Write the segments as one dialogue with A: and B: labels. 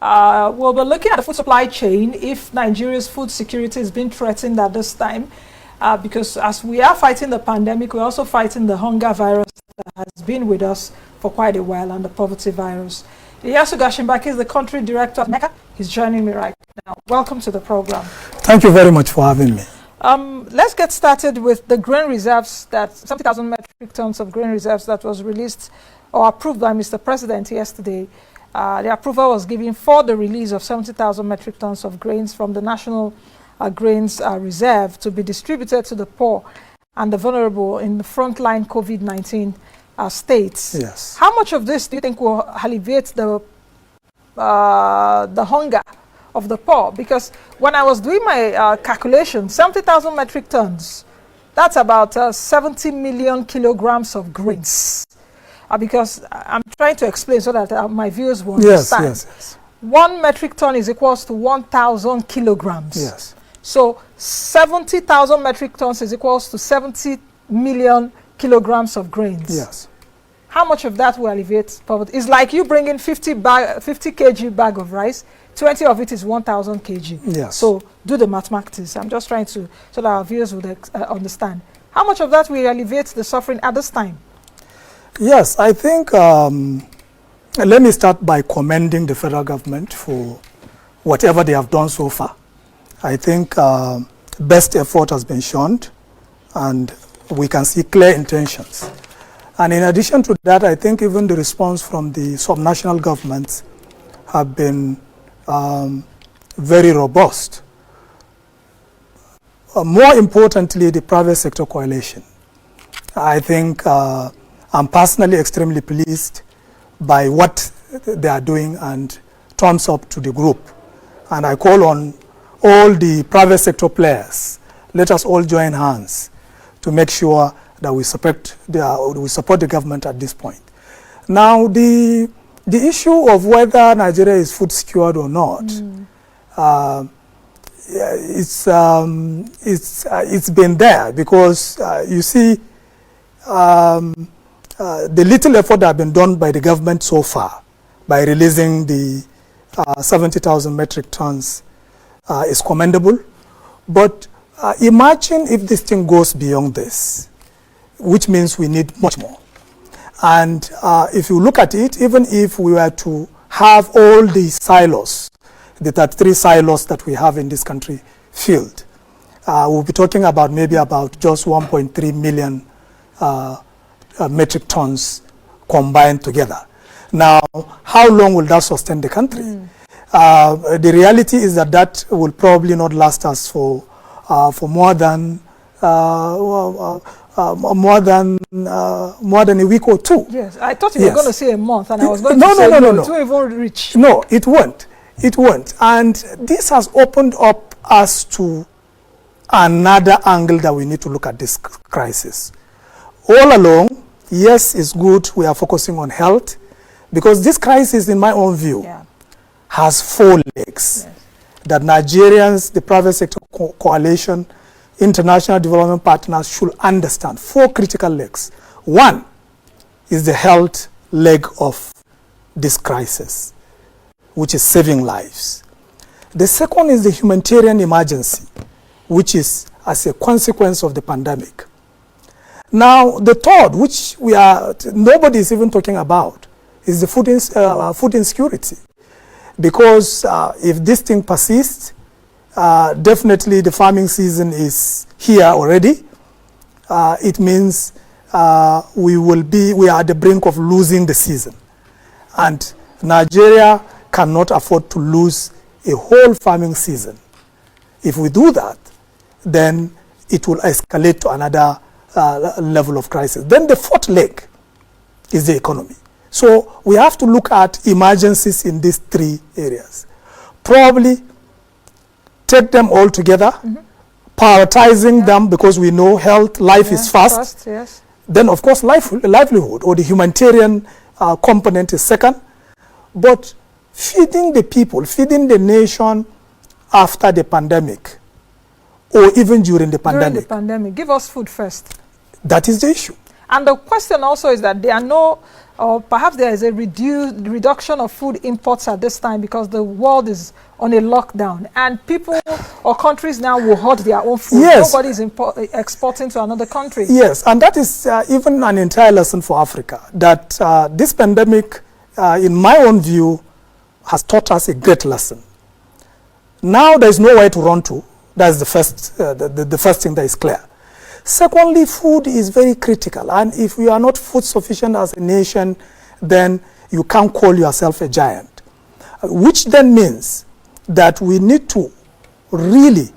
A: We'll be looking at the food supply chain if Nigeria's food security is being threatened at this time. Because as we are fighting the pandemic, we're also fighting the hunger virus that has been with us for quite a while, and the poverty virus. Illyasu Gashinbaki is the country director of MECA. He's joining me right now. Welcome to the program.
B: Thank you very much for having me.
A: Let's get started with the grain reserves, that 70,000 metric tons of grain reserves that was released or approved by Mr. President yesterday. The approval was given for the release of 70,000 metric tons of grains from the National Grains Reserve to be distributed to the poor and the vulnerable in the frontline COVID-19 states.
B: Yes.
A: How much of this do you think will alleviate the hunger of the poor? Because when I was doing my calculation, 70,000 metric tons, that's about 70 million kilograms of grains. Because I'm trying to explain so that my viewers will understand.
B: Yes.
A: 1 metric ton is equals to 1,000 kilograms.
B: Yes.
A: So 70,000 metric tons is equals to 70 million kilograms of grains.
B: Yes.
A: How much of that will alleviate poverty? It's like you bring in 50 kg bag of rice, 20 of it is 1,000 kg.
B: Yes.
A: So do the mathematics. I'm just trying to, so that our viewers would understand. How much of that will alleviate the suffering at this time?
B: Yes, I think, let me start by commending the federal government for whatever they have done so far. I think best effort has been shown, and we can see clear intentions. And in addition to that, I think even the response from the subnational governments have been very robust. More importantly, the private sector coalition. I think I'm personally extremely pleased by what they are doing, and thumbs up to the group. And I call on all the private sector players, let us all join hands to make sure that we support the government at this point. Now, the issue of whether Nigeria is food secured or not, it's been there because you see the little effort that has been done by the government so far by releasing the 70,000 metric tons is commendable. But imagine if this thing goes beyond this, which means we need much more. And if you look at it, even if we were to have all the silos, the 33 silos that we have in this country filled, we'll be talking about maybe about just 1.3 million metric tons combined together. Now, how long will that sustain the country? The reality is that will probably not last us for more than a week or two.
A: Yes, I thought you were going to say a month, and I was going
B: to say no.
A: It won't even reach.
B: No, it won't. It won't. And this has opened up us to another angle that we need to look at this crisis. All along, yes, it's good we are focusing on health, because this crisis, in my own view, has 4 legs. Yes. That Nigerians, the private sector coalition, international development partners should understand 4 critical legs. One is the health leg of this crisis, which is saving lives. The second is the humanitarian emergency, which is as a consequence of the pandemic. Now, the third, which nobody is even talking about, is the food insecurity. Because if this thing persists, definitely the farming season is here already. It means we are at the brink of losing the season. And Nigeria cannot afford to lose a whole farming season. If we do that, then it will escalate to another level of crisis. Then the fourth leg is the economy. So we have to look at emergencies in these 3 areas. Probably take them all together, prioritizing them, because we know life is first.
A: Yes.
B: Then, of course, livelihood or the humanitarian component is second. But feeding the people, feeding the nation after the pandemic, or even during the pandemic.
A: During the pandemic, give us food first.
B: That is the issue.
A: And the question also is that there are no or perhaps there is a reduction of food imports at this time because the world is on a lockdown and people or countries now will hoard their own food.
B: Yes.
A: Nobody is exporting to another country.
B: Yes, and that is even an entire lesson for Africa, that this pandemic, in my own view, has taught us a great lesson. Now there is nowhere to run to. That's the first thing that is clear. Secondly, food is very critical, and if you are not food sufficient as a nation, then you can't call yourself a giant, which then means that we need to really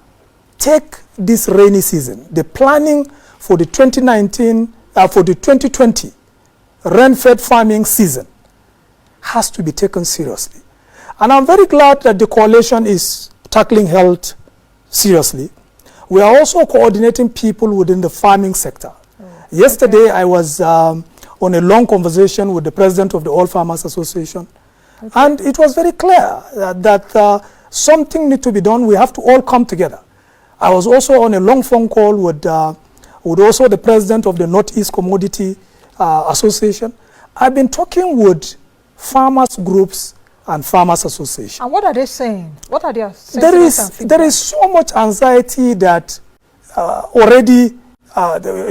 B: take this rainy season, the planning for the 2020 rain-fed farming season has to be taken seriously. And I'm very glad that the coalition is tackling health seriously. We are also coordinating people within the farming sector. Yesterday, I was on a long conversation with the president of the All Farmers Association, and it was very clear that something needs to be done. We have to all come together. I was also on a long phone call with also the president of the Northeast Commodity Association. I've been talking with farmers groups and farmers association.
A: And what are they saying? What are their
B: there is so much anxiety that already,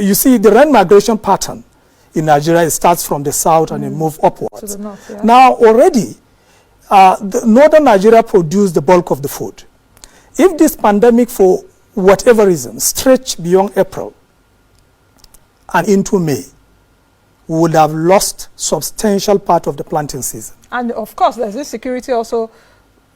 B: you see the rain migration pattern in Nigeria, it starts from the south and it moves upwards.
A: To the north, yeah.
B: Now already, the northern Nigeria produced the bulk of the food. If this pandemic, for whatever reason, stretched beyond April and into May, we would have lost substantial part of the planting season. And
A: of course, there's this security also,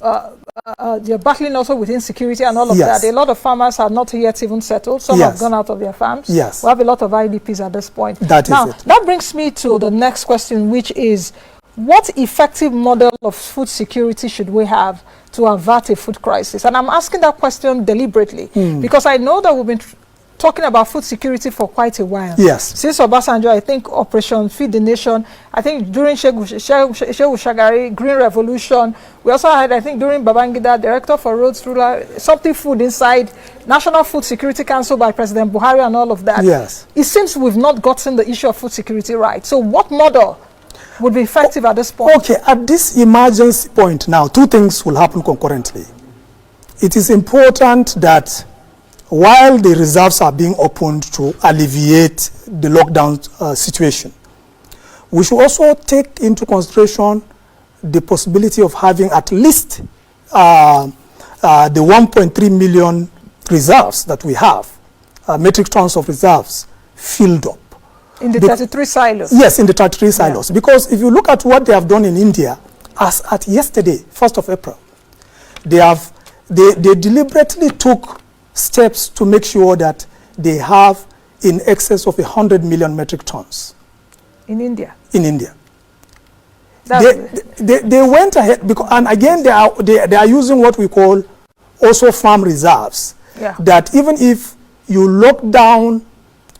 A: they're battling also with insecurity and all of that. A lot of farmers are not yet even settled. Some have gone out of their farms.
B: Yes.
A: We have a lot of IDPs at this point.
B: That is it.
A: That brings me to the next question, which is, what effective model of food security should we have to avert a food crisis? And I'm asking that question deliberately because I know that we've been talking about food security for quite a while.
B: Yes.
A: Since Obasanjo, I think Operation Feed the Nation, I think during Shehu Shagari, Green Revolution, we also had, I think during Babangida, Director for Roads, Rural, something food inside, National Food Security Council by President Buhari and all of that.
B: Yes.
A: It seems we've not gotten the issue of food security right. So what model would be effective at this point?
B: Okay, at this emergency point now, two things will happen concurrently. It is important that while the reserves are being opened to alleviate the lockdown situation, we should also take into consideration the possibility of having at least the 1.3 million reserves that we have, metric tons of reserves, filled up.
A: In the 33 silos?
B: Yes, in the 33 silos. Because if you look at what they have done in India, as at yesterday, 1st of April, they deliberately took steps to make sure that they have in excess of 100 million metric tons.
A: In India?
B: In India. They went ahead, because, and again, they are using what we call also farm reserves.
A: Yeah.
B: That even if you lock down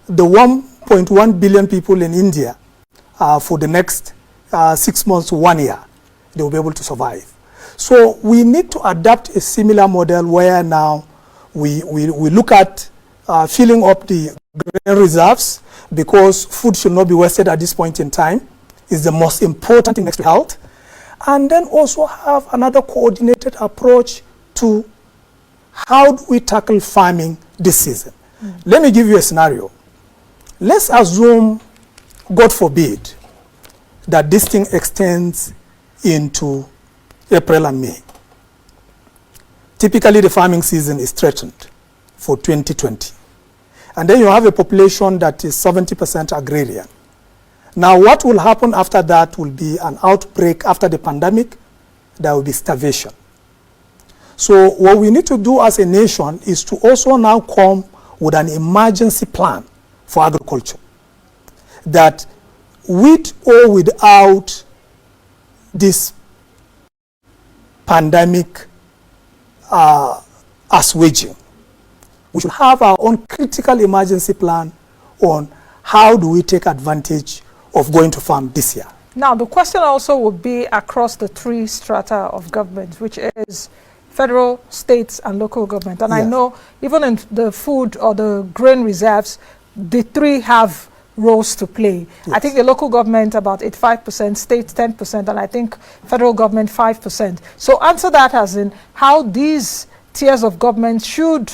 B: the 1.1 billion people in India for the next 6 months to 1 year, they will be able to survive. So we need to adapt a similar model where now we look at filling up the grain reserves, because food should not be wasted at this point in time. It's the most important thing next to health. And then also have another coordinated approach to how do we tackle farming this season. Let me give you a scenario. Let's assume, God forbid, that this thing extends into April and May. Typically, the farming season is threatened for 2020. And then you have a population that is 70% agrarian. Now, what will happen after that will be an outbreak after the pandemic. There will be starvation. So what we need to do as a nation is to also now come with an emergency plan for agriculture, that with or without this pandemic assuaging, we should have our own critical emergency plan on how do we take advantage of going to farm this year.
A: Now, the question also would be across the three strata of government, which is federal, states, and local government. And I know even in the food or the grain reserves, the three have roles to play.
B: Yes.
A: I think the local government about 85%, state 10%, and I think federal government 5%. So answer that as in how these tiers of government should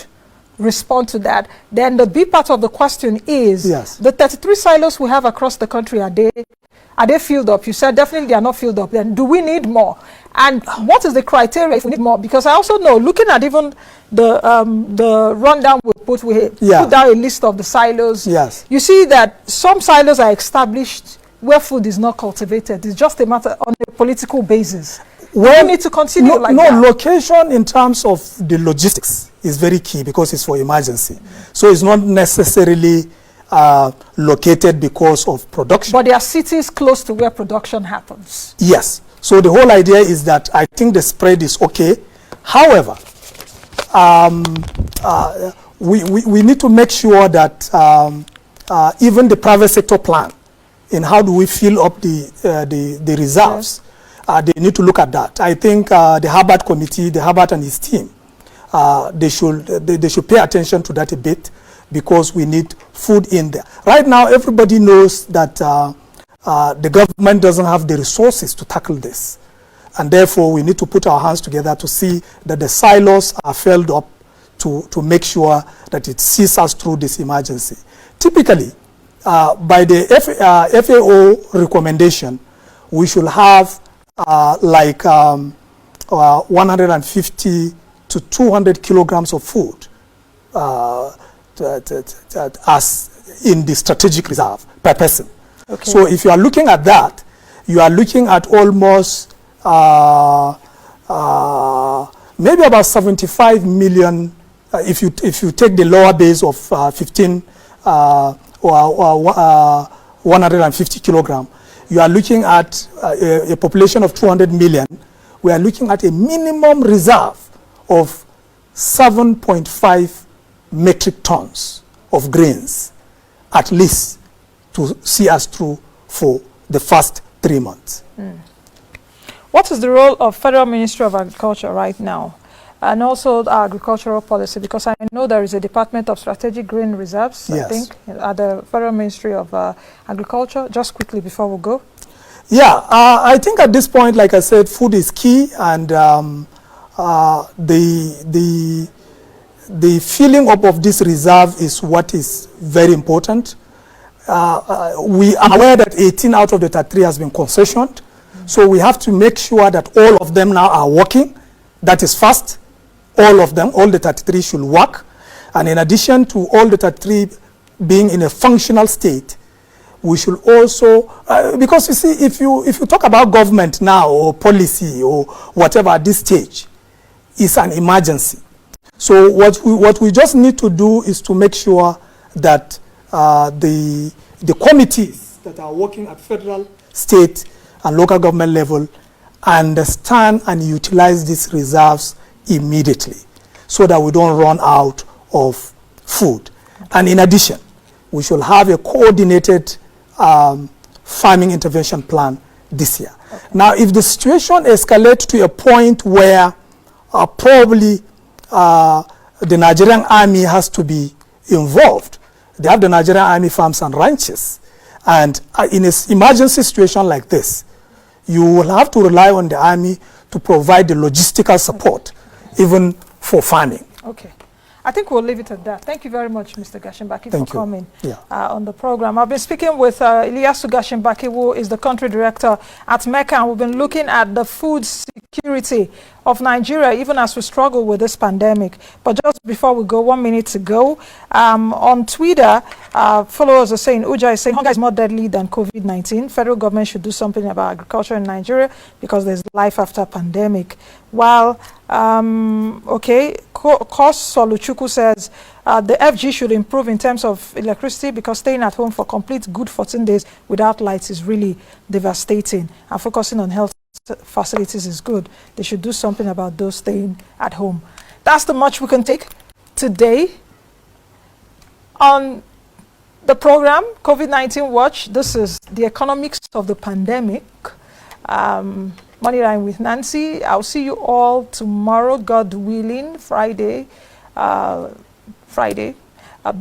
A: respond to that. Then the B part of the question is,
B: yes,
A: the 33 silos we have across the country, are they filled up? You said definitely they are not filled up. Then do we need more? And what is the criteria if we need more? Because I also know, looking at even the rundown we put down a list of the silos.
B: Yes.
A: You see that some silos are established where food is not cultivated. It's just a matter on a political basis.
B: Well,
A: we need to continue that.
B: Location in terms of the logistics is very key because it's for emergency. So it's not necessarily located because of production.
A: But there are cities close to where production happens.
B: Yes. So the whole idea is that I think the spread is okay. However, we need to make sure that even the private sector plan in how do we fill up the reserves, yes, they need to look at that. I think the Harvard committee, the Harvard and his team, they should pay attention to that a bit because we need food in there. Right now, everybody knows that the government doesn't have the resources to tackle this. And therefore, we need to put our hands together to see that the silos are filled up to make sure that it sees us through this emergency. Typically, by the FAO recommendation, we should have 150 to 200 kilograms of food as in the strategic reserve per person. Okay. So if you are looking at that, you are looking at almost maybe about 75 million if you take the lower base of 15 or 150 kilogram. You are looking at a population of 200 million. We are looking at a minimum reserve of 7.5 metric tons of grains, at least, to see us through for the first 3 months.
A: What is the role of Federal Ministry of Agriculture right now, and also agricultural policy? Because I know there is a Department of Strategic Grain Reserves, yes, I think, at the Federal Ministry of Agriculture. Just quickly before we go.
B: Yeah, I think at this point, like I said, food is key, and the filling up of this reserve is what is very important. We are aware that 18 out of the 33 has been concessioned. So we have to make sure that all of them now are working. That is first. All of them, all the 33 should work. And in addition to all the 33 being in a functional state, we should also, because you see, if you talk about government now or policy or whatever at this stage, it's an emergency. So what we just need to do is to make sure that the committees that are working at federal, state, and local government level understand and utilize these reserves immediately so that we don't run out of food. And in addition, we should have a coordinated farming intervention plan this year. Okay. Now, if the situation escalates to a point where probably the Nigerian army has to be involved, they have the Nigerian army farms and ranches. And in an emergency situation like this, you will have to rely on the army to provide the logistical support, even for farming.
A: Okay. I think we'll leave it at that. Thank you very much, Mr. Gashinbaki, for coming on the program. I've been speaking with Illyasu Gashinbaki, who is the country director at MECA, and we've been looking at the food security of Nigeria, even as we struggle with this pandemic. But just before we go, 1 minute to go, on Twitter, followers are saying, Uja is saying, hunger is more deadly than COVID-19. Federal government should do something about agriculture in Nigeria because there's life after pandemic. While, Kos Soluchuku says, the FG should improve in terms of electricity because staying at home for complete good 14 days without lights is really devastating. And focusing on health facilities is good. They should do something about those staying at home. That's the much we can take today on the program COVID-19 Watch. This is the economics of the pandemic. Moneyline with Nancy. I'll see you all tomorrow, God willing, Friday. Be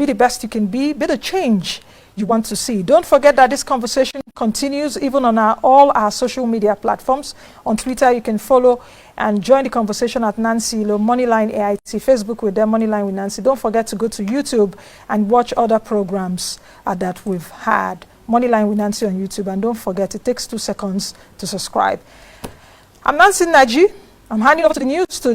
A: the best you can be the change you want to see. Don't forget that this conversation continues even on all our social media platforms. On Twitter, you can follow and join the conversation at Nancy Ilo, Moneyline AIT, Facebook with them, Moneyline with Nancy. Don't forget to go to YouTube and watch other programs that we've had. Moneyline with Nancy on YouTube. And don't forget, it takes 2 seconds to subscribe. I'm Nancy Nnaji. I'm handing over to the news studio.